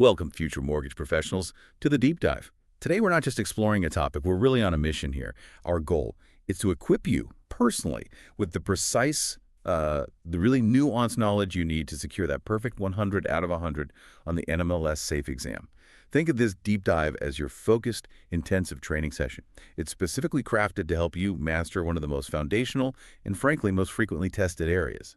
Welcome, future mortgage professionals, to the deep dive. Today, we're not just exploring a topic, we're really on a mission here. Our goal is to equip you personally with the precise, the really nuanced knowledge you need to secure that perfect 100 out of 100 on the NMLS SAFE exam. Think of this deep dive as your focused, intensive training session. It's specifically crafted to help you master one of the most foundational and, frankly, most frequently tested areas,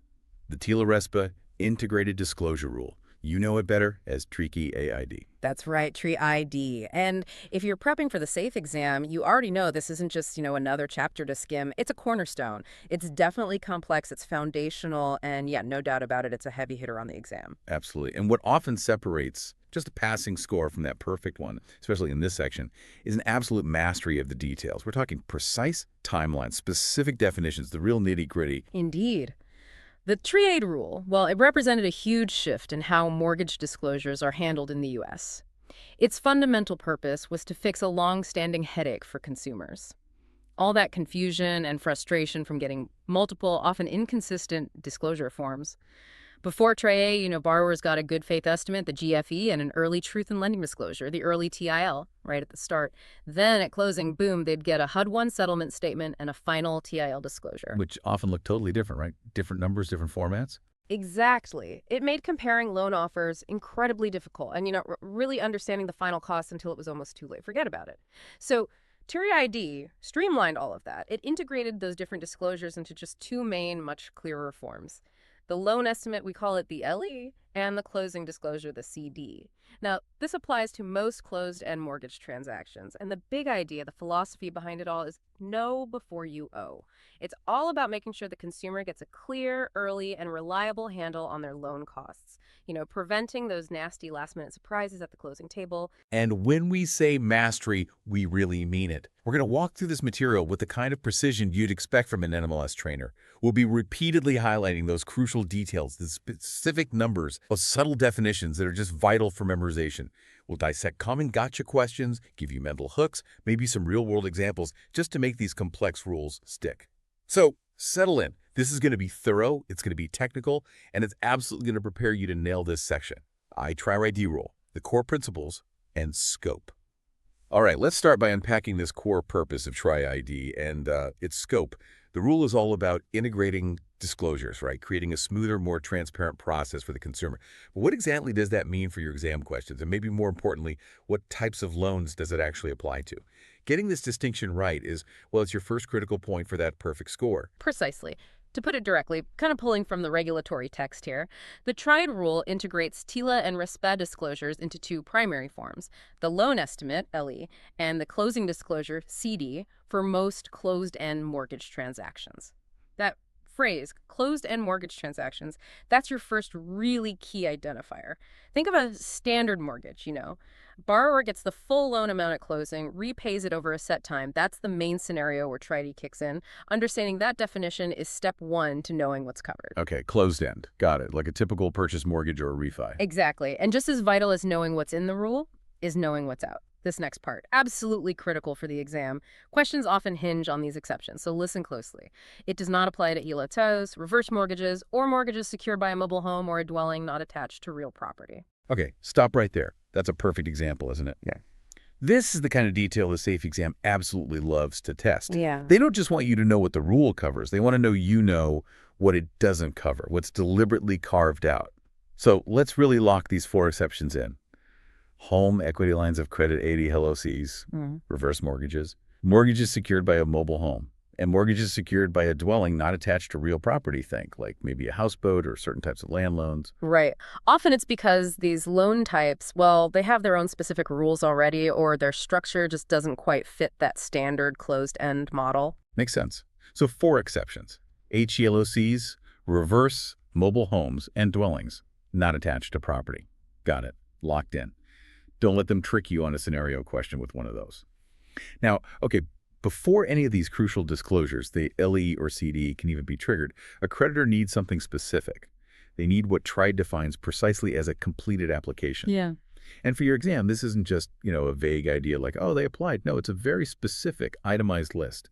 the TILA-RESPA Integrated Disclosure Rule. You know it better as TRID. That's right, TRID. And if you're prepping for the SAFE exam, you already know this isn't just, another chapter to skim. It's a cornerstone. It's definitely complex, it's foundational, and yeah, no doubt about it, it's a heavy hitter on the exam. Absolutely. And what often separates just a passing score from that perfect one, especially in this section, is an absolute mastery of the details. We're talking precise timelines, specific definitions, the real nitty-gritty. Indeed. The TRID rule, well, it represented a huge shift in how mortgage disclosures are handled in the U.S. Its fundamental purpose was to fix a long-standing headache for consumers. All that confusion and frustration from getting multiple, often inconsistent disclosure forms. Before TRID, borrowers got a good faith estimate, the GFE, and an early truth in lending disclosure, the early TIL, right at the start. Then at closing, boom, they'd get a HUD-1 settlement statement and a final TIL disclosure. Which often look totally different, right? Different numbers, different formats? Exactly. It made comparing loan offers incredibly difficult and, really understanding the final cost until it was almost too late. Forget about it. So TRID streamlined all of that. It integrated those different disclosures into just two main, much clearer forms. The loan estimate, we call it the LE, and the closing disclosure, the CD. Now, this applies to most closed-end mortgage transactions, and the big idea, the philosophy behind it all is know before you owe. It's all about making sure the consumer gets a clear, early, and reliable handle on their loan costs, preventing those nasty last-minute surprises at the closing table. And when we say mastery, we really mean it. We're going to walk through this material with the kind of precision you'd expect from an NMLS trainer. We'll be repeatedly highlighting those crucial details, the specific numbers, those subtle definitions that are just vital for memorization. We'll dissect common gotcha questions, give you mental hooks, maybe some real-world examples, just to make these complex rules stick. So, settle in. This is going to be thorough, it's going to be technical, and it's absolutely going to prepare you to nail this section. TRID rule, the core principles, and scope. All right, let's start by unpacking this core purpose of TRID and its scope. The rule is all about integrating disclosures, right? Creating a smoother, more transparent process for the consumer. But what exactly does that mean for your exam questions? And maybe more importantly, what types of loans does it actually apply to? Getting this distinction right is, well, it's your first critical point for that perfect score. Precisely. To put it directly, kind of pulling from the regulatory text here, the TRID rule integrates TILA and RESPA disclosures into two primary forms, the loan estimate, LE, and the closing disclosure, CD, for most closed-end mortgage transactions. That phrase, closed-end mortgage transactions, that's your first really key identifier. Think of a standard mortgage, Borrower gets the full loan amount at closing, repays it over a set time. That's the main scenario where TRID kicks in. Understanding that definition is step one to knowing what's covered. Okay, closed end. Got it. Like a typical purchase mortgage or a refi. Exactly. And just as vital as knowing what's in the rule is knowing what's out. This next part, absolutely critical for the exam. Questions often hinge on these exceptions, so listen closely. It does not apply to ELOTOs, reverse mortgages, or mortgages secured by a mobile home or a dwelling not attached to real property. Okay, stop right there. That's a perfect example, isn't it? Yeah. This is the kind of detail the SAFE exam absolutely loves to test. Yeah. They don't just want you to know what the rule covers. They want to know you know what it doesn't cover, what's deliberately carved out. So let's really lock these four exceptions in. Home equity lines of credit, ADLOCs, reverse mortgages, mortgages secured by a mobile home, and mortgages secured by a dwelling not attached to real property, think, like maybe a houseboat or certain types of land loans. Right. Often it's because these loan types, well, they have their own specific rules already, or their structure just doesn't quite fit that standard closed-end model. Makes sense. So four exceptions. HELOCs, reverse mobile homes, and dwellings not attached to property. Got it. Locked in. Don't let them trick you on a scenario question with one of those. Now, okay, before any of these crucial disclosures, the LE or CD, can even be triggered, a creditor needs something specific. They need what TRID defines precisely as a completed application. Yeah. And for your exam, this isn't just, a vague idea like, oh, they applied. No, it's a very specific, itemized list.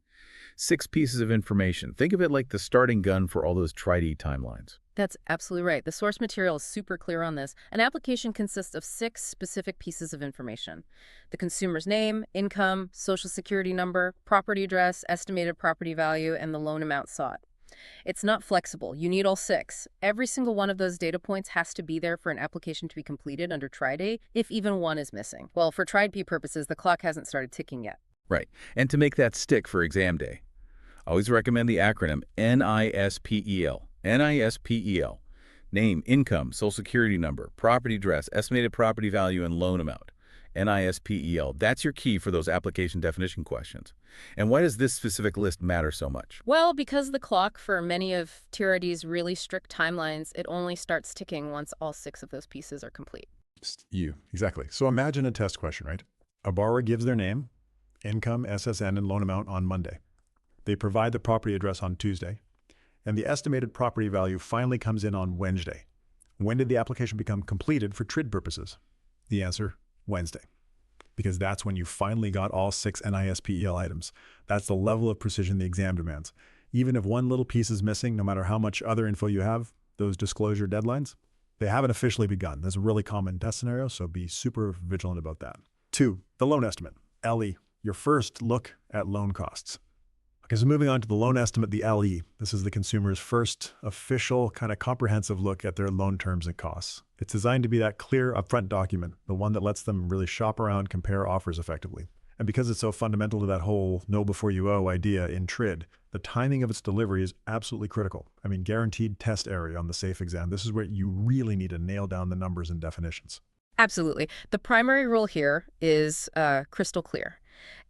6 pieces of information. Think of it like the starting gun for all those TRID timelines. That's absolutely right. The source material is super clear on this. An application consists of 6 specific pieces of information: the consumer's name, income, social security number, property address, estimated property value, and the loan amount sought. It's not flexible. You need all 6. Every single one of those data points has to be there for an application to be completed under TRID if even one is missing. Well, for TRID purposes, the clock hasn't started ticking yet. Right. And to make that stick for exam day, I always recommend the acronym NISPEL. NISPEL. Name, income, social security number, property address, estimated property value, and loan amount. NISPEL. That's your key for those application definition questions. And why does this specific list matter so much? Well, because the clock for many of TRID's really strict timelines, it only starts ticking once all 6 of those pieces are complete. Exactly. So imagine a test question, right? A borrower gives their name, income, SSN, and loan amount on Monday. They provide the property address on Tuesday, and the estimated property value finally comes in on Wednesday. When did the application become completed for TRID purposes? The answer, Wednesday. Because that's when you finally got all 6 NISPEL items. That's the level of precision the exam demands. Even if one little piece is missing, no matter how much other info you have, those disclosure deadlines, they haven't officially begun. That's a really common test scenario, so be super vigilant about that. 2, the loan estimate, LE, your first look at loan costs. Okay, so moving on to the loan estimate, the LE. This is the consumer's first official kind of comprehensive look at their loan terms and costs. It's designed to be that clear upfront document, the one that lets them really shop around, compare offers effectively. And because it's so fundamental to that whole know before you owe idea in TRID, the timing of its delivery is absolutely critical. I mean, guaranteed test area on the SAFE exam. This is where you really need to nail down the numbers and definitions. Absolutely. The primary rule here is crystal clear.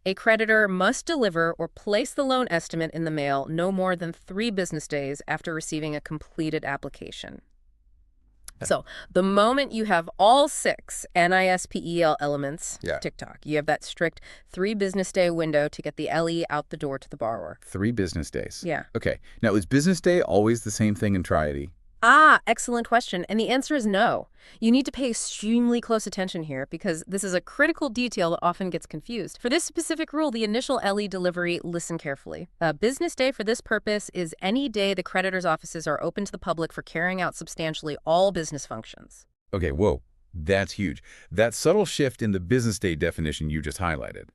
A creditor must deliver or place the loan estimate in the mail no more than 3 business days after receiving a completed application. So the moment you have all 6 NISPEL elements, TikTok, you have that strict 3 business day window to get the LE out the door to the borrower. 3 business days. Yeah. Okay. Now, is business day always the same thing in TRID? Excellent question. And the answer is no. You need to pay extremely close attention here because this is a critical detail that often gets confused. For this specific rule, the initial LE delivery, listen carefully. A business day for this purpose is any day the creditor's offices are open to the public for carrying out substantially all business functions. Okay, whoa. That's huge. That subtle shift in the business day definition you just highlighted.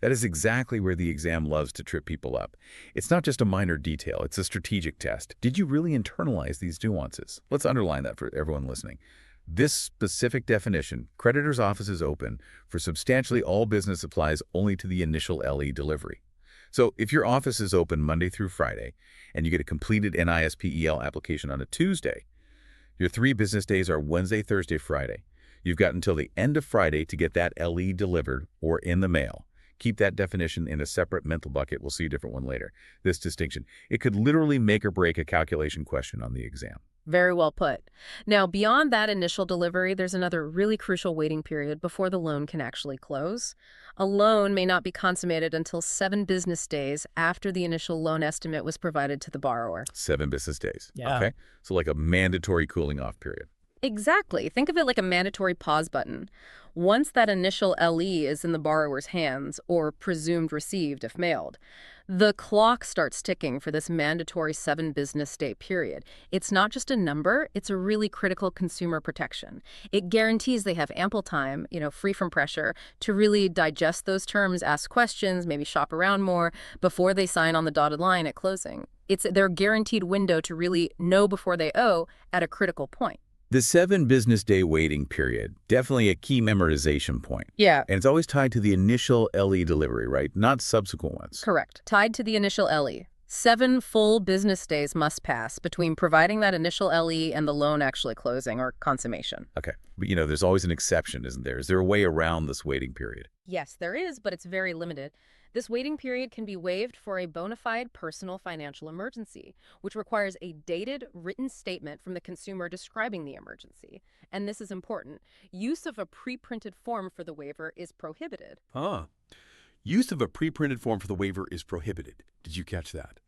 That is exactly where the exam loves to trip people up. It's not just a minor detail, it's a strategic test. Did you really internalize these nuances? Let's underline that for everyone listening. This specific definition, creditor's office is open for substantially all business applies only to the initial LE delivery. So if your office is open Monday through Friday and you get a completed NISPEL application on a Tuesday, your 3 business days are Wednesday, Thursday, Friday. You've got until the end of Friday to get that LE delivered or in the mail. Keep that definition in a separate mental bucket. We'll see a different one later. This distinction, it could literally make or break a calculation question on the exam. Very well put. Now, beyond that initial delivery, there's another really crucial waiting period before the loan can actually close. A loan may not be consummated until 7 business days after the initial loan estimate was provided to the borrower. 7 business days. Yeah. Okay. So like a mandatory cooling off period. Exactly. Think of it like a mandatory pause button. Once that initial LE is in the borrower's hands, or presumed received if mailed, the clock starts ticking for this mandatory 7 business day period. It's not just a number, it's a really critical consumer protection. It guarantees they have ample time, free from pressure, to really digest those terms, ask questions, maybe shop around more before they sign on the dotted line at closing. It's their guaranteed window to really know before they owe at a critical point. The 7 business day waiting period, definitely a key memorization point. Yeah. And it's always tied to the initial LE delivery, right? Not subsequent ones. Correct. Tied to the initial LE. 7 full business days must pass between providing that initial LE and the loan actually closing or consummation. Okay. But there's always an exception, isn't there? Is there a way around this waiting period? Yes, there is, but it's very limited. This waiting period can be waived for a bona fide personal financial emergency, which requires a dated written statement from the consumer describing the emergency. And this is important. Use of a pre-printed form for the waiver is prohibited. Use of a pre-printed form for the waiver is prohibited. Did you catch that?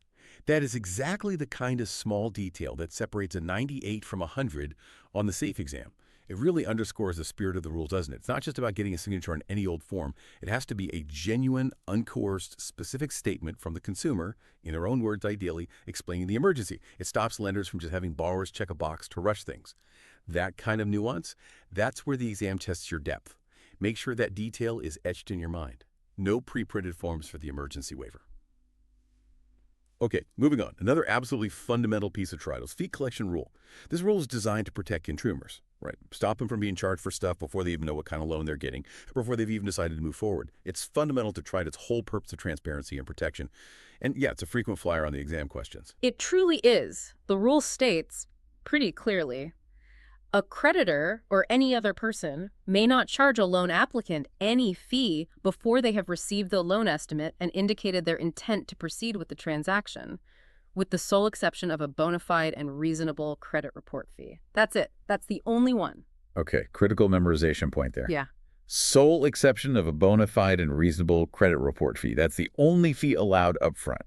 That is exactly the kind of small detail that separates a 98 from 100 on the SAFE exam. It really underscores the spirit of the rule, doesn't it? It's not just about getting a signature on any old form. It has to be a genuine, uncoerced, specific statement from the consumer, in their own words ideally, explaining the emergency. It stops lenders from just having borrowers check a box to rush things. That kind of nuance, that's where the exam tests your depth. Make sure that detail is etched in your mind. No pre-printed forms for the emergency waiver. Okay, moving on. Another absolutely fundamental piece of TRID's fee collection rule. This rule is designed to protect consumers, right? Stop them from being charged for stuff before they even know what kind of loan they're getting, before they've even decided to move forward. It's fundamental to TRID's whole purpose of transparency and protection. And yeah, it's a frequent flyer on the exam questions. It truly is. The rule states pretty clearly, a creditor or any other person may not charge a loan applicant any fee before they have received the loan estimate and indicated their intent to proceed with the transaction, with the sole exception of a bona fide and reasonable credit report fee. That's it. That's the only one. Okay, critical memorization point there. Yeah. Sole exception of a bona fide and reasonable credit report fee. That's the only fee allowed up front.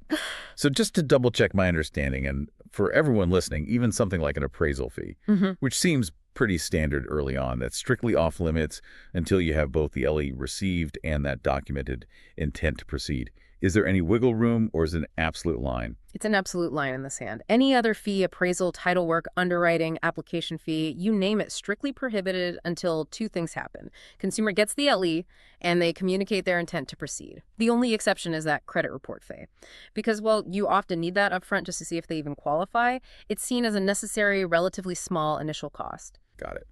So just to double check my understanding, and for everyone listening, even something like an appraisal fee, which seems pretty standard early on, that's strictly off limits until you have both the LE received and that documented intent to proceed. Is there any wiggle room, or is it an absolute line? It's an absolute line in the sand. Any other fee, appraisal, title work, underwriting, application fee, you name it, strictly prohibited until two things happen. Consumer gets the LE, and they communicate their intent to proceed. The only exception is that credit report fee. Because, well, you often need that upfront just to see if they even qualify. It's seen as a necessary, relatively small initial cost. Got it.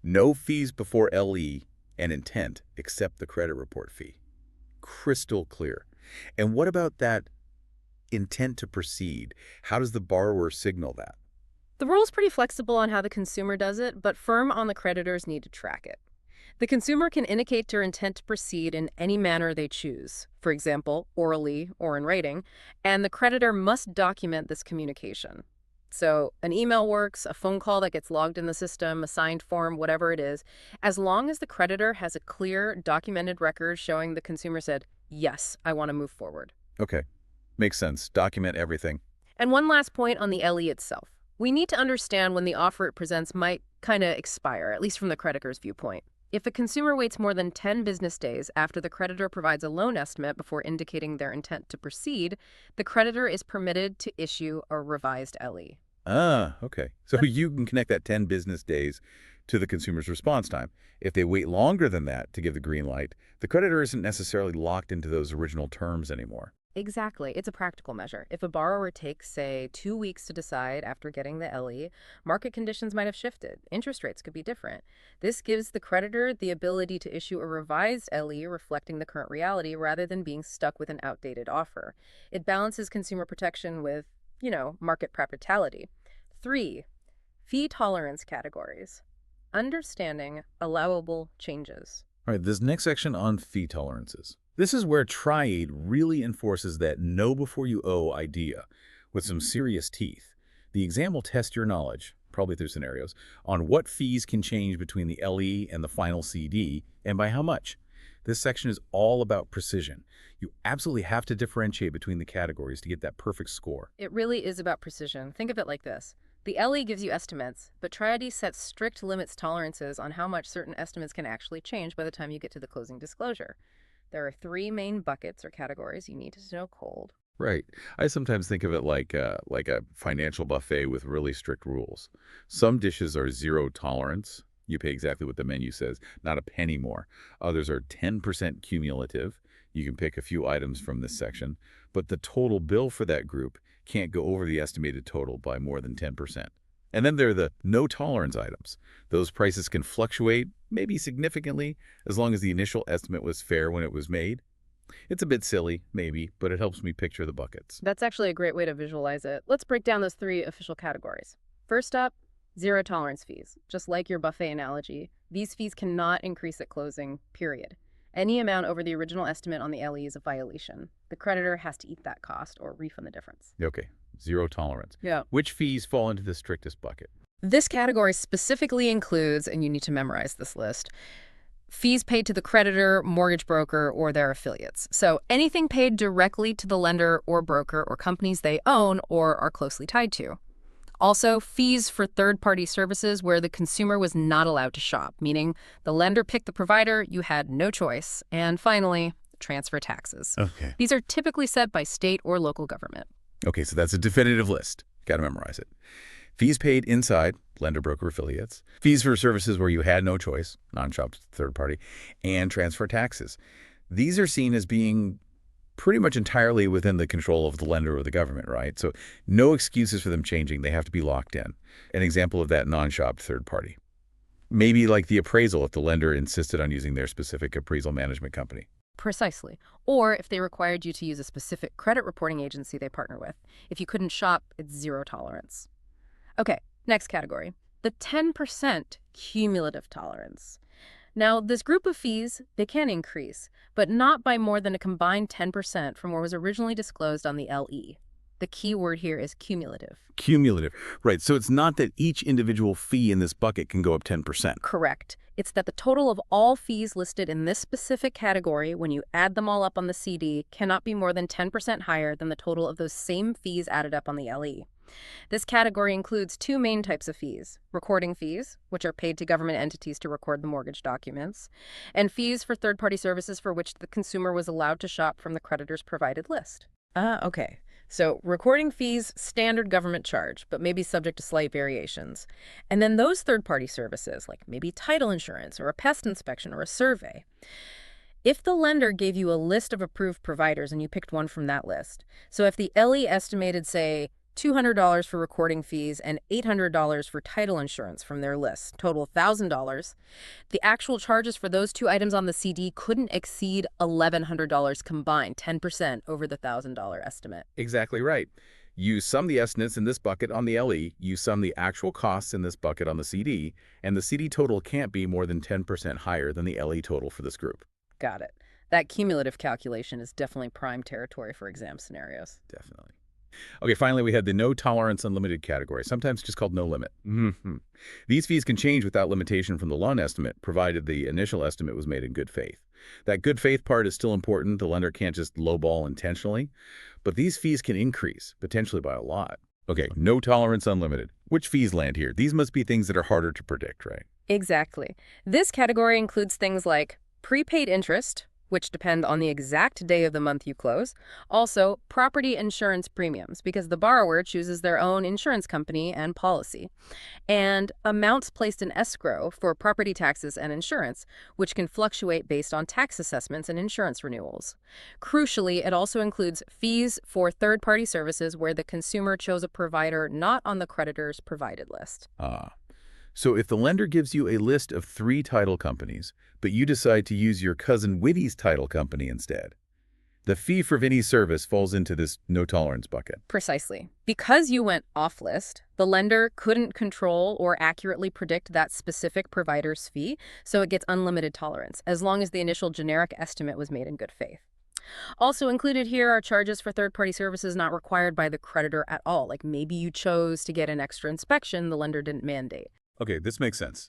No fees before LE and intent except the credit report fee. Crystal clear. And what about that intent to proceed? How does the borrower signal that? The rule's pretty flexible on how the consumer does it, but firm on the creditors need to track it. The consumer can indicate their intent to proceed in any manner they choose, for example, orally or in writing, and the creditor must document this communication. So an email works, a phone call that gets logged in the system, a signed form, whatever it is, as long as the creditor has a clear, documented record showing the consumer said, yes, I want to move forward. Okay. Makes sense. Document everything. And one last point on the LE itself. We need to understand when the offer it presents might kind of expire, at least from the creditor's viewpoint. If a consumer waits more than 10 business days after the creditor provides a loan estimate before indicating their intent to proceed, the creditor is permitted to issue a revised LE. Ah, okay. So you can connect that 10 business days to the consumer's response time. If they wait longer than that to give the green light, the creditor isn't necessarily locked into those original terms anymore. Exactly. It's a practical measure. If a borrower takes, say, 2 weeks to decide after getting the LE, market conditions might have shifted. Interest rates could be different. This gives the creditor the ability to issue a revised LE reflecting the current reality rather than being stuck with an outdated offer. It balances consumer protection with, market practicality. 3, fee tolerance categories. Understanding allowable changes. All right, this next section on fee tolerances. This is where TRID really enforces that know before you owe idea with some serious teeth. The exam will test your knowledge, probably through scenarios, on what fees can change between the LE and the final CD and by how much. This section is all about precision. You absolutely have to differentiate between the categories to get that perfect score. It really is about precision. Think of it like this. The LE gives you estimates, but TRID sets strict limits tolerances on how much certain estimates can actually change by the time you get to the closing disclosure. There are 3 main buckets or categories you need to know cold. Right. I sometimes think of it like a financial buffet with really strict rules. Some dishes are 0 tolerance. You pay exactly what the menu says, not a penny more. Others are 10% cumulative. You can pick a few items from this section, but the total bill for that group can't go over the estimated total by more than 10%. And then there are the no tolerance items. Those prices can fluctuate, maybe significantly, as long as the initial estimate was fair when it was made. It's a bit silly, maybe, but it helps me picture the buckets. That's actually a great way to visualize it. Let's break down those 3 official categories. First up, 0 tolerance fees. Just like your buffet analogy, these fees cannot increase at closing, period. Any amount over the original estimate on the LE is a violation. The creditor has to eat that cost or refund the difference. Okay, 0 tolerance. Yeah. Which fees fall into the strictest bucket? This category specifically includes, and you need to memorize this list, fees paid to the creditor, mortgage broker, or their affiliates. So anything paid directly to the lender or broker or companies they own or are closely tied to. Also, fees for third-party services where the consumer was not allowed to shop, meaning the lender picked the provider, you had no choice. And finally, transfer taxes. Okay. These are typically set by state or local government. Okay, so that's a definitive list. Got to memorize it. Fees paid inside lender-broker affiliates, fees for services where you had no choice, non-shop third party, and transfer taxes. These are seen as being pretty much entirely within the control of the lender or the government, right? So no excuses for them changing. They have to be locked in. An example of that, non-shopped third party. Maybe like the appraisal if the lender insisted on using their specific appraisal management company. Precisely. Or if they required you to use a specific credit reporting agency they partner with. If you couldn't shop, it's zero tolerance. Okay, next category. The 10% cumulative tolerance. Now, this group of fees, they can increase, but not by more than a combined 10% from what was originally disclosed on the LE. The key word here is cumulative. Cumulative. Right, so it's not that each individual fee in this bucket can go up 10%. Correct. It's that the total of all fees listed in this specific category, when you add them all up on the CD, cannot be more than 10% higher than the total of those same fees added up on the LE. This category includes two main types of fees: recording fees, which are paid to government entities to record the mortgage documents, and fees for third-party services for which the consumer was allowed to shop from the creditor's provided list. Okay. So recording fees, standard government charge, but maybe subject to slight variations. And then those third-party services, like maybe title insurance or a pest inspection or a survey. If the lender gave you a list of approved providers and you picked one from that list, so if the LE estimated, say, $200 for recording fees and $800 for title insurance from their list, total $1,000, the actual charges for those two items on the CD couldn't exceed $1,100 combined, 10% over the $1,000 estimate. Exactly right. You sum the estimates in this bucket on the LE, you sum the actual costs in this bucket on the CD, and the CD total can't be more than 10% higher than the LE total for this group. Got it. That cumulative calculation is definitely prime territory for exam scenarios. Definitely. Okay, finally, we had the no tolerance unlimited category, sometimes just called no limit. These fees can change without limitation from the loan estimate, provided the initial estimate was made in good faith. That good faith part is still important. The lender can't just lowball intentionally, but these fees can increase, potentially by a lot. Okay, no tolerance unlimited. Which fees land here? These must be things that are harder to predict, right? Exactly. This category includes things like prepaid interest, which depend on the exact day of the month you close. Also, property insurance premiums, because the borrower chooses their own insurance company and policy. And amounts placed in escrow for property taxes and insurance, which can fluctuate based on tax assessments and insurance renewals. Crucially, it also includes fees for third-party services where the consumer chose a provider not on the creditor's provided list. So if the lender gives you a list of 3 title companies, but you decide to use your cousin Whitty's title company instead, the fee for Vinny's service falls into this no tolerance bucket. Precisely. Because you went off list, the lender couldn't control or accurately predict that specific provider's fee, so it gets unlimited tolerance, as long as the initial generic estimate was made in good faith. Also included here are charges for third-party services not required by the creditor at all, like maybe you chose to get an extra inspection the lender didn't mandate. Okay, this makes sense.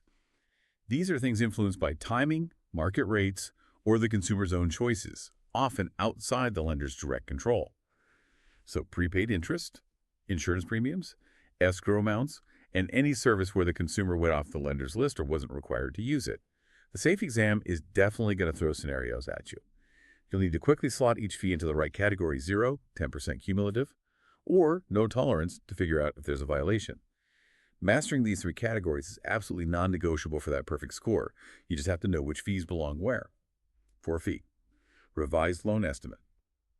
These are things influenced by timing, market rates, or the consumer's own choices, often outside the lender's direct control. So prepaid interest, insurance premiums, escrow amounts, and any service where the consumer went off the lender's list or wasn't required to use it. The SAFE exam is definitely going to throw scenarios at you. You'll need to quickly slot each fee into the right category: 0, 10% cumulative, or no tolerance to figure out if there's a violation. Mastering these 3 categories is absolutely non-negotiable for that perfect score. You just have to know which fees belong where. For fee, revised loan estimate,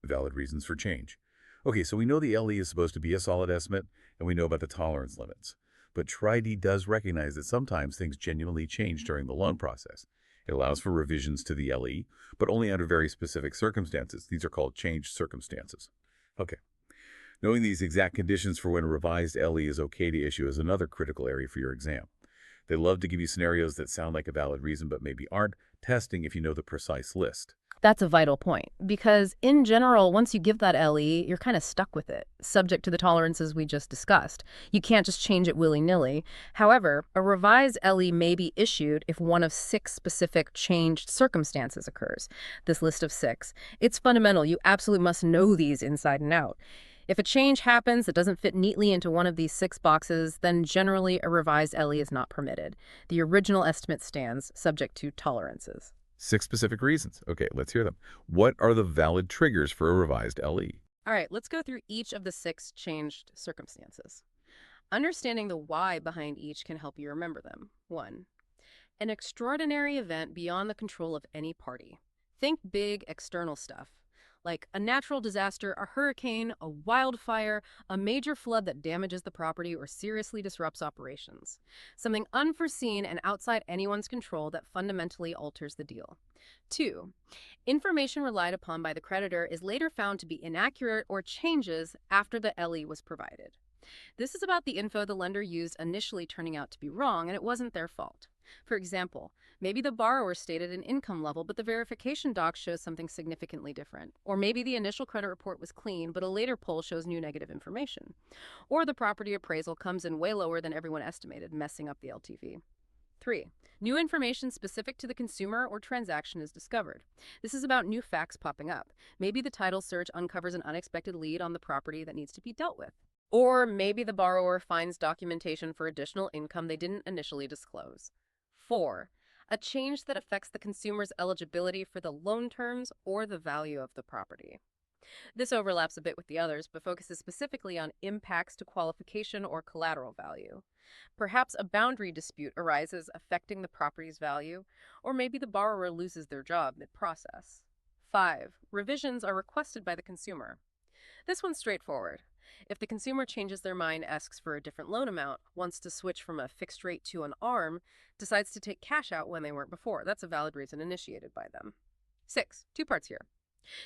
valid reasons for change. Okay, so we know the LE is supposed to be a solid estimate, and we know about the tolerance limits. But TRID does recognize that sometimes things genuinely change during the loan process. It allows for revisions to the LE, but only under very specific circumstances. These are called changed circumstances. Okay. Knowing these exact conditions for when a revised LE is okay to issue is another critical area for your exam. They love to give you scenarios that sound like a valid reason but maybe aren't, testing if you know the precise list. That's a vital point, because in general, once you give that LE, you're kind of stuck with it, subject to the tolerances we just discussed. You can't just change it willy-nilly. However, a revised LE may be issued if one of 6 specific changed circumstances occurs. This list of 6. It's fundamental. You absolutely must know these inside and out. If a change happens that doesn't fit neatly into one of these 6 boxes, then generally a revised LE is not permitted. The original estimate stands, subject to tolerances. 6 specific reasons. Okay, let's hear them. What are the valid triggers for a revised LE? All right, let's go through each of the 6 changed circumstances. Understanding the why behind each can help you remember them. 1. An extraordinary event beyond the control of any party. Think big external stuff, like a natural disaster, a hurricane, a wildfire, a major flood that damages the property or seriously disrupts operations. Something unforeseen and outside anyone's control that fundamentally alters the deal. 2. Information relied upon by the creditor is later found to be inaccurate or changes after the LE was provided. This is about the info the lender used initially turning out to be wrong, and it wasn't their fault. For example, maybe the borrower stated an income level, but the verification doc shows something significantly different. Or maybe the initial credit report was clean, but a later poll shows new negative information. Or the property appraisal comes in way lower than everyone estimated, messing up the LTV. 3. New information specific to the consumer or transaction is discovered. This is about new facts popping up. Maybe the title search uncovers an unexpected lead on the property that needs to be dealt with. Or maybe the borrower finds documentation for additional income they didn't initially disclose. 4. A change that affects the consumer's eligibility for the loan terms or the value of the property. This overlaps a bit with the others, but focuses specifically on impacts to qualification or collateral value. Perhaps a boundary dispute arises affecting the property's value, or maybe the borrower loses their job mid-process. 5. Revisions are requested by the consumer. This one's straightforward. If the consumer changes their mind, asks for a different loan amount, wants to switch from a fixed rate to an ARM, decides to take cash out when they weren't before, that's a valid reason initiated by them. 6. 2 parts here.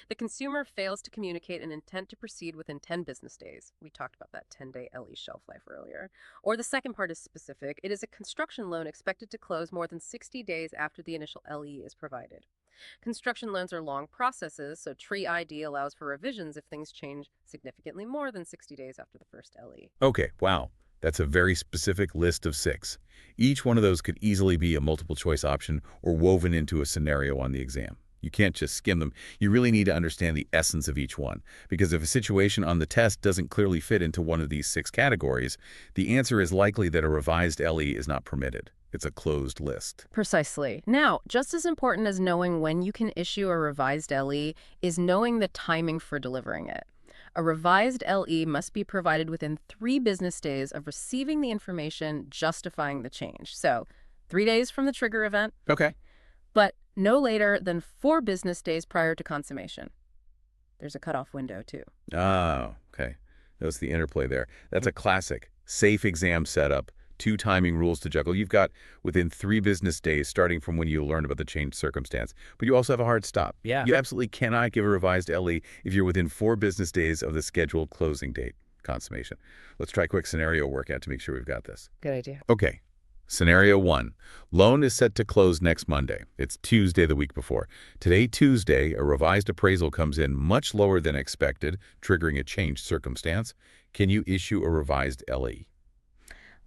The consumer fails to communicate an intent to proceed within 10 business days. We talked about that 10-day LE shelf life earlier. Or the second part is specific. It is a construction loan expected to close more than 60 days after the initial LE is provided. Construction loans are long processes, so TRID allows for revisions if things change significantly more than 60 days after the first LE. Okay, wow. That's a very specific list of 6. Each one of those could easily be a multiple choice option or woven into a scenario on the exam. You can't just skim them. You really need to understand the essence of each one, because if a situation on the test doesn't clearly fit into one of these 6 categories, the answer is likely that a revised LE is not permitted. It's a closed list. Precisely. Now, just as important as knowing when you can issue a revised LE is knowing the timing for delivering it. A revised LE must be provided within 3 business days of receiving the information justifying the change. So, 3 days from the trigger event, Okay. but no later than 4 business days prior to consummation. There's a cutoff window, too. Oh, okay. Notice the interplay there. That's a classic. Safe exam setup. 2 timing rules to juggle. You've got within 3 business days starting from when you learn about the changed circumstance. But you also have a hard stop. Yeah. You absolutely cannot give a revised LE if you're within 4 business days of the scheduled closing date, consummation. Let's try a quick scenario workout to make sure we've got this. Good idea. Okay. Scenario 1. Loan is set to close next Monday. It's Tuesday the week before. Today, Tuesday, a revised appraisal comes in much lower than expected, triggering a changed circumstance. Can you issue a revised LE?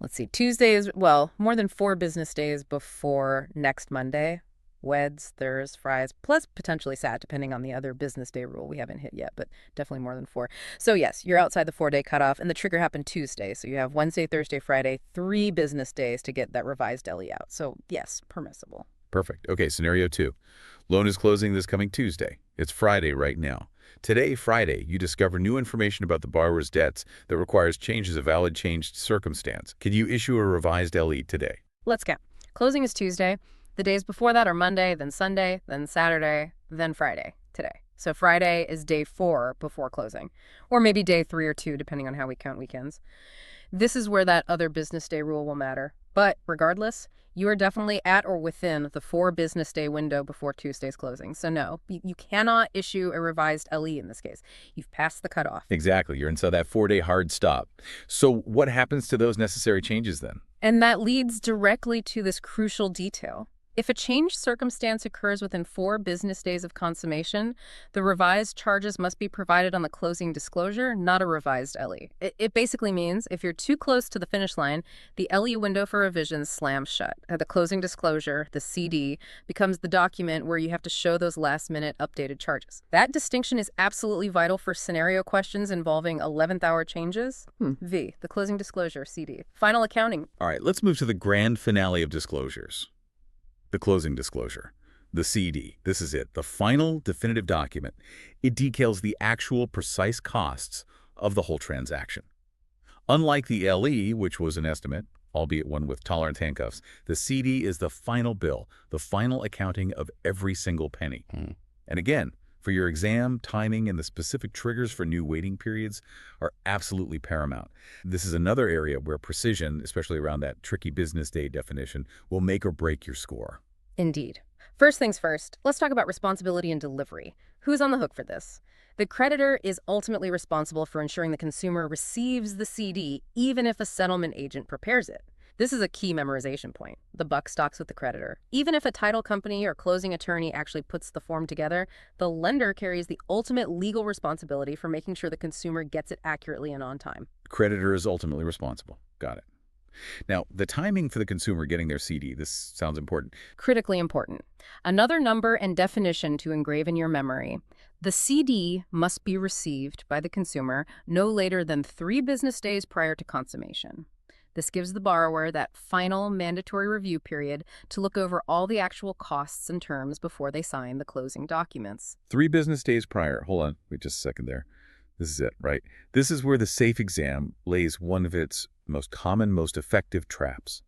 Let's see. Tuesday is, well, more than 4 business days before next Monday. Weds, Thurs, Fries, plus potentially Sat, depending on the other business day rule we haven't hit yet, but definitely more than 4. So yes, you're outside the 4-day cutoff, and the trigger happened Tuesday. So you have Wednesday, Thursday, Friday, 3 business days to get that revised LE out. So yes, permissible. Perfect. Okay, scenario 2. Loan is closing this coming Tuesday. It's Friday right now. Today, Friday, you discover new information about the borrower's debts that requires changes of valid changed circumstance. Can you issue a revised LE today? Let's count. Closing is Tuesday. The days before that are Monday, then Sunday, then Saturday, then Friday, today. So Friday is day 4 before closing, or maybe day 3 or 2, depending on how we count weekends. This is where that other business day rule will matter. But regardless, you are definitely at or within the 4 business day window before Tuesday's closing. So no, you cannot issue a revised LE in this case. You've passed the cutoff. Exactly. You're inside that 4-day hard stop. So what happens to those necessary changes then? And that leads directly to this crucial detail. If a changed circumstance occurs within 4 business days of consummation, the revised charges must be provided on the closing disclosure, not a revised LE. It basically means if you're too close to the finish line, the LE window for revisions slams shut. The closing disclosure, the CD, becomes the document where you have to show those last-minute updated charges. That distinction is absolutely vital for scenario questions involving 11th hour changes. V, the closing disclosure, CD. Final accounting. All right, let's move to the grand finale of disclosures. The closing disclosure, the CD. This is it, the final definitive document. It details the actual precise costs of the whole transaction. Unlike the LE, which was an estimate, albeit one with tolerance handcuffs, the CD is the final bill, the final accounting of every single penny. And again, for your exam, timing and the specific triggers for new waiting periods are absolutely paramount. This is another area where precision, especially around that tricky business day definition, will make or break your score. Indeed. First things first, let's talk about responsibility and delivery. Who's on the hook for this? The creditor is ultimately responsible for ensuring the consumer receives the CD, even if a settlement agent prepares it. This is a key memorization point. The buck stops with the creditor. Even if a title company or closing attorney actually puts the form together, the lender carries the ultimate legal responsibility for making sure the consumer gets it accurately and on time. Creditor is ultimately responsible. Got it. Now, the timing for the consumer getting their CD, this sounds important. Critically important. Another number and definition to engrave in your memory. The CD must be received by the consumer no later than 3 business days prior to consummation. This gives the borrower that final mandatory review period to look over all the actual costs and terms before they sign the closing documents. 3 business days prior. Hold on. Wait just a second there. This is it, right? This is where the SAFE exam lays one of its most common, most effective traps.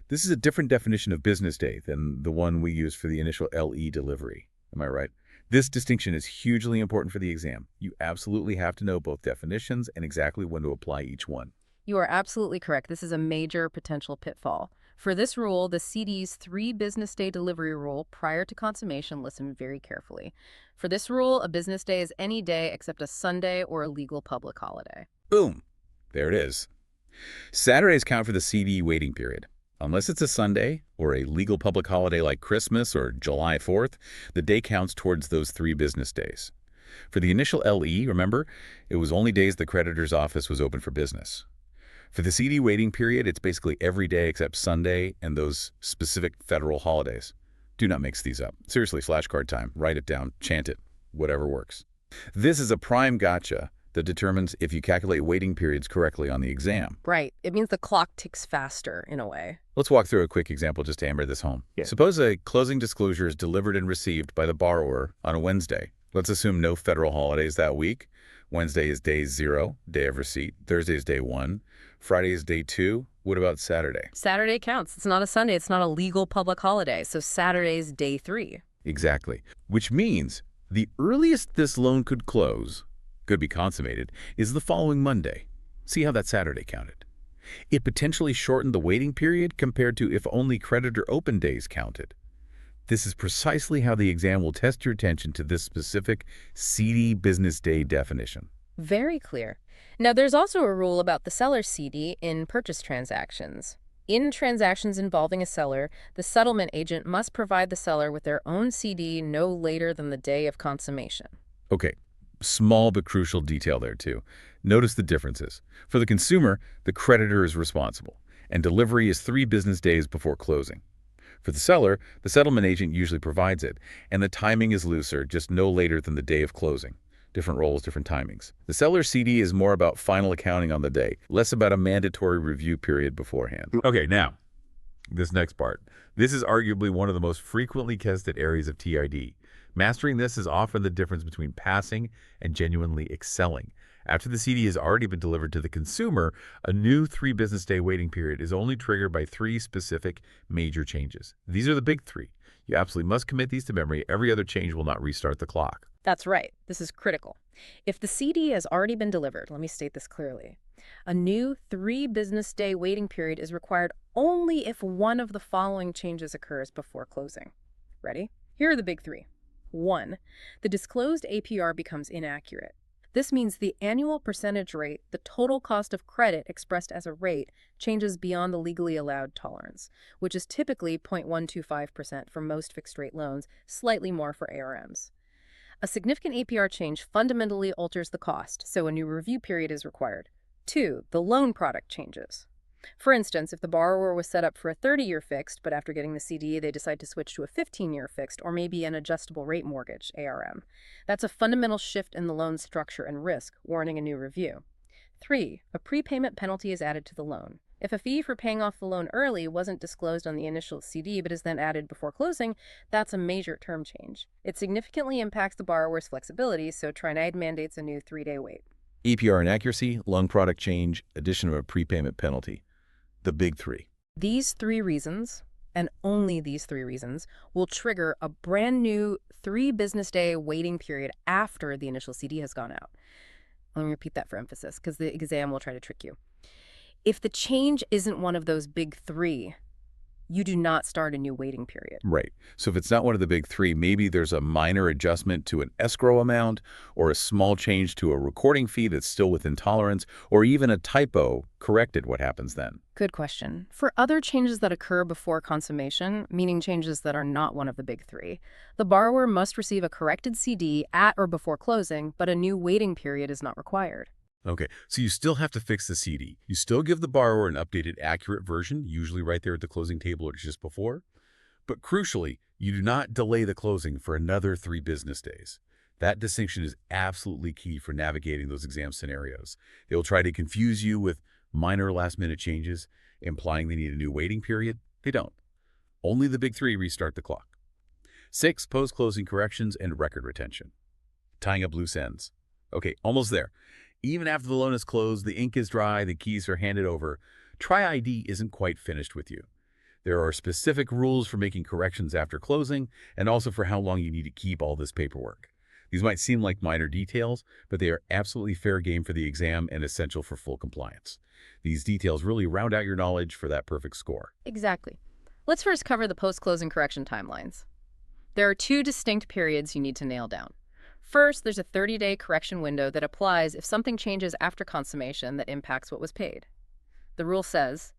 This is a different definition of business day than the one we use for the initial LE delivery. Am I right? This distinction is hugely important for the exam. You absolutely have to know both definitions and exactly when to apply each one. You are absolutely correct. This is a major potential pitfall. For this rule, the CD's 3 business day delivery rule prior to consummation, listen very carefully. For this rule, a business day is any day except a Sunday or a legal public holiday. Boom. There it is. Saturdays count for the CD waiting period. Unless it's a Sunday or a legal public holiday like Christmas or July 4th, the day counts towards those 3 business days. For the initial LE, remember, it was only days the creditor's office was open for business. For the CD waiting period, it's basically every day except Sunday and those specific federal holidays. Do not mix these up. Seriously, flashcard time. Write it down, chant it, whatever works. This is a prime gotcha that determines if you calculate waiting periods correctly on the exam. Right. It means the clock ticks faster, in a way. Let's walk through a quick example just to hammer this home. Yeah. Suppose a closing disclosure is delivered and received by the borrower on a Wednesday. Let's assume no federal holidays that week. Wednesday is day 0, day of receipt. Thursday is day 1. Friday is day 2. What about Saturday? Saturday counts. It's not a Sunday. It's not a legal public holiday. So Saturday's day 3. Exactly. Which means the earliest this loan could close, could be consummated, is the following Monday. See how that Saturday counted. It potentially shortened the waiting period compared to if only creditor open days counted. This is precisely how the exam will test your attention to this specific CD business day definition. Very clear. Now, there's also a rule about the seller's CD in purchase transactions. In transactions involving a seller, the settlement agent must provide the seller with their own CD no later than the day of consummation. Okay, small but crucial detail there too. Notice the differences. For the consumer, the creditor is responsible, and delivery is 3 business days before closing. For the seller, the settlement agent usually provides it, and the timing is looser, just no later than the day of closing. Different roles, different timings. The seller's CD is more about final accounting on the day, less about a mandatory review period beforehand. Okay, now, this next part. This is arguably one of the most frequently tested areas of TRID. Mastering this is often the difference between passing and genuinely excelling. After the CD has already been delivered to the consumer, a new 3 business day waiting period is only triggered by 3 specific major changes. These are the big 3. You absolutely must commit these to memory. Every other change will not restart the clock. That's right. This is critical. If the CD has already been delivered, let me state this clearly. A new 3 business day waiting period is required only if one of the following changes occurs before closing. Ready? Here are the big 3. 1. The disclosed APR becomes inaccurate. This means the annual percentage rate, the total cost of credit expressed as a rate, changes beyond the legally allowed tolerance, which is typically 0.125% for most fixed-rate loans, slightly more for ARMs. A significant APR change fundamentally alters the cost, so a new review period is required. 2. The loan product changes. For instance, if the borrower was set up for a 30-year fixed, but after getting the CD, they decide to switch to a 15-year fixed or maybe an adjustable rate mortgage, ARM. That's a fundamental shift in the loan structure and risk, warranting a new review. 3. A prepayment penalty is added to the loan. If a fee for paying off the loan early wasn't disclosed on the initial CD but is then added before closing, that's a major term change. It significantly impacts the borrower's flexibility, so TRID mandates a new 3-day wait. APR inaccuracy, loan product change, addition of a prepayment penalty. The big three. These 3 reasons, and only these 3 reasons, will trigger a brand new 3-business-day waiting period after the initial CD has gone out. Let me repeat that for emphasis, because the exam will try to trick you. If the change isn't one of those big 3, you do not start a new waiting period. Right. So if it's not one of the big 3, maybe there's a minor adjustment to an escrow amount or a small change to a recording fee that's still within tolerance, or even a typo corrected. What happens then? Good question. For other changes that occur before consummation, meaning changes that are not one of the big 3, the borrower must receive a corrected CD at or before closing, but a new waiting period is not required. Okay, so you still have to fix the CD. You still give the borrower an updated, accurate version, usually right there at the closing table or just before. But crucially, you do not delay the closing for another 3 business days. That distinction is absolutely key for navigating those exam scenarios. They will try to confuse you with minor last-minute changes, implying they need a new waiting period. They don't. Only the big 3 restart the clock. 6, post-closing corrections and record retention. Tying up loose ends. Okay, almost there. Even after the loan is closed, the ink is dry, the keys are handed over, TRID isn't quite finished with you. There are specific rules for making corrections after closing and also for how long you need to keep all this paperwork. These might seem like minor details, but they are absolutely fair game for the exam and essential for full compliance. These details really round out your knowledge for that perfect score. Exactly. Let's first cover the post-closing correction timelines. There are 2 distinct periods you need to nail down. First, there's a 30-day correction window that applies if something changes after consummation that impacts what was paid. The rule says,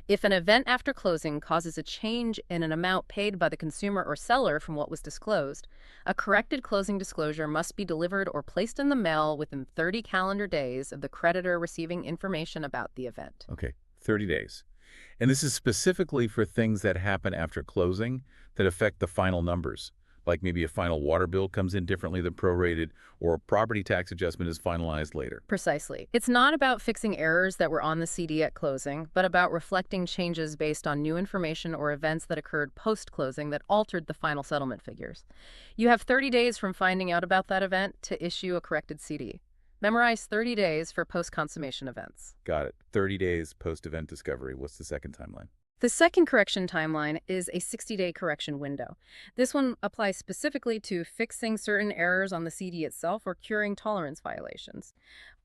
if an event after closing causes a change in an amount paid by the consumer or seller from what was disclosed, a corrected closing disclosure must be delivered or placed in the mail within 30 calendar days of the creditor receiving information about the event. Okay, 30 days. And this is specifically for things that happen after closing that affect the final numbers. Like maybe a final water bill comes in differently than prorated, or a property tax adjustment is finalized later. Precisely. It's not about fixing errors that were on the CD at closing, but about reflecting changes based on new information or events that occurred post-closing that altered the final settlement figures. You have 30 days from finding out about that event to issue a corrected CD. Memorize 30 days for post-consummation events. Got it. 30 days post-event discovery. What's the second timeline? The second correction timeline is a 60-day correction window. This one applies specifically to fixing certain errors on the CD itself or curing tolerance violations.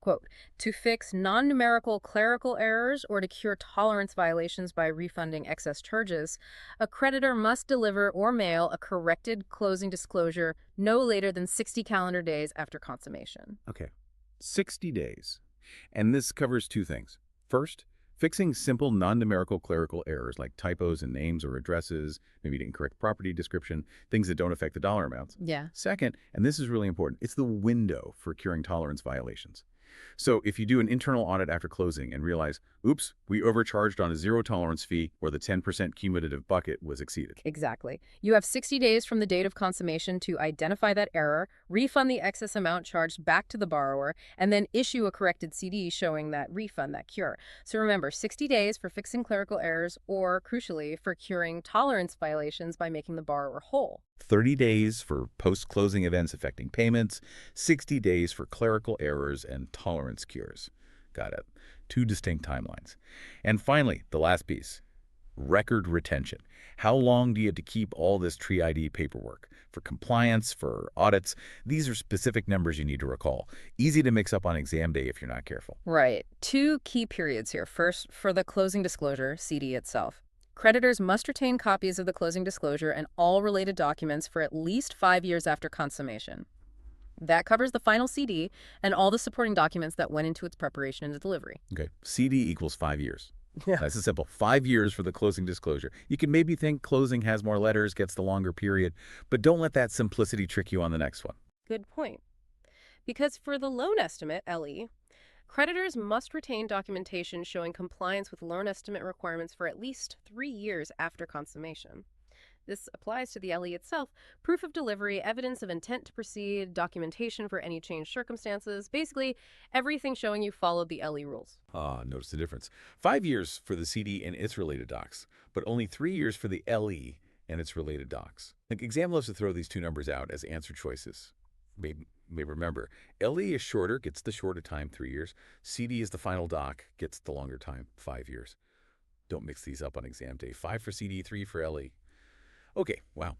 Quote, to fix non-numerical clerical errors or to cure tolerance violations by refunding excess charges, a creditor must deliver or mail a corrected closing disclosure no later than 60 calendar days after consummation. Okay, 60 days. And this covers 2 things. First, fixing simple non-numerical clerical errors like typos in names or addresses, maybe an incorrect property description, things that don't affect the dollar amounts. Yeah. Second, and this is really important, it's the window for curing tolerance violations. So if you do an internal audit after closing and realize, oops, we overcharged on a zero tolerance fee or the 10% cumulative bucket was exceeded. Exactly. You have 60 days from the date of consummation to identify that error, refund the excess amount charged back to the borrower, and then issue a corrected CD showing that refund, that cure. So remember, 60 days for fixing clerical errors or, crucially, for curing tolerance violations by making the borrower whole. 30 days for post-closing events affecting payments, 60 days for clerical errors and tolerance cures. Got it. 2 distinct timelines. And finally, the last piece, record retention. How long do you have to keep all this TRID paperwork? For compliance, for audits, these are specific numbers you need to recall. Easy to mix up on exam day if you're not careful. Right. 2 key periods here. First, for the closing disclosure, CD itself. Creditors must retain copies of the closing disclosure and all related documents for at least 5 years after consummation. That covers the final CD and all the supporting documents that went into its preparation and delivery. Okay, CD equals 5 years. Yeah. Nice and simple. 5 years for the closing disclosure. You can maybe think closing has more letters, gets the longer period, but don't let that simplicity trick you on the next one. Good point. Because for the loan estimate, LE, creditors must retain documentation showing compliance with loan estimate requirements for at least 3 years after consummation. This applies to the LE itself: proof of delivery, evidence of intent to proceed, documentation for any changed circumstances, basically everything showing you followed the LE rules. Notice the difference. 5 years for the CD and its related docs, but only 3 years for the LE and its related docs. Like, exam loves to throw these two numbers out as answer choices. May remember, LE is shorter, gets the shorter time, 3 years. CD is the final doc, gets the longer time, 5 years. Don't mix these up on exam day. 5 for CD, 3 for LE. Okay, wow.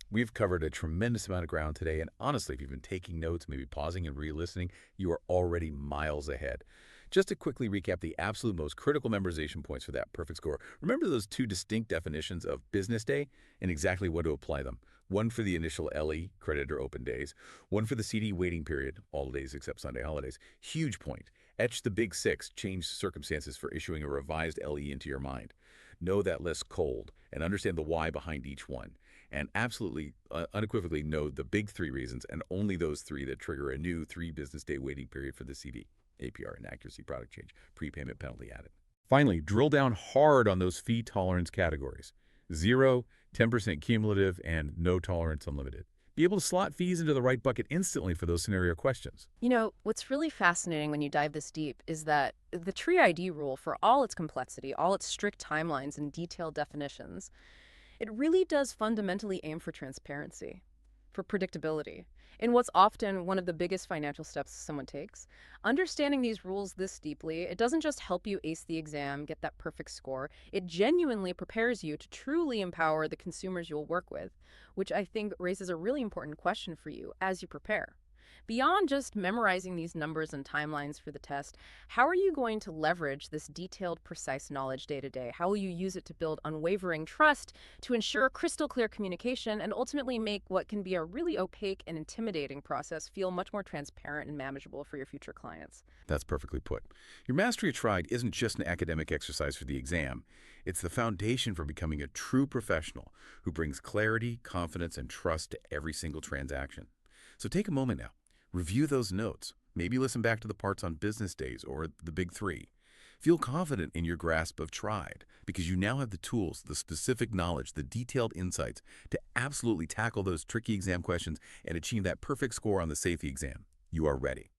We've covered a tremendous amount of ground today, and honestly, if you've been taking notes, maybe pausing and re-listening, you are already miles ahead. Just to quickly recap the absolute most critical memorization points for that perfect score, remember those two distinct definitions of business day and exactly when to apply them. One for the initial LE, credit or open days. One for the CD waiting period, all days except Sunday holidays. Huge point. Etch the big 6, change circumstances for issuing a revised LE into your mind. Know that list cold and understand the why behind each one. And absolutely, unequivocally know the big 3 reasons and only those 3 that trigger a new 3 business day waiting period for the CD. APR, inaccuracy, product change, prepayment penalty added. Finally, drill down hard on those fee tolerance categories. 0, 10% cumulative, and no tolerance unlimited. Be able to slot fees into the right bucket instantly for those scenario questions. You know, what's really fascinating when you dive this deep is that the TRID rule, for all its complexity, all its strict timelines and detailed definitions, it really does fundamentally aim for transparency, for predictability. In what's often one of the biggest financial steps someone takes, understanding these rules this deeply, it doesn't just help you ace the exam, get that perfect score. It genuinely prepares you to truly empower the consumers you'll work with, which I think raises a really important question for you as you prepare. Beyond just memorizing these numbers and timelines for the test, how are you going to leverage this detailed, precise knowledge day to day? How will you use it to build unwavering trust, to ensure crystal clear communication, and ultimately make what can be a really opaque and intimidating process feel much more transparent and manageable for your future clients? That's perfectly put. Your mastery of TRID isn't just an academic exercise for the exam. It's the foundation for becoming a true professional who brings clarity, confidence, and trust to every single transaction. So take a moment now. Review those notes. Maybe listen back to the parts on business days or the big 3. Feel confident in your grasp of TRID because you now have the tools, the specific knowledge, the detailed insights to absolutely tackle those tricky exam questions and achieve that perfect score on the safety exam. You are ready.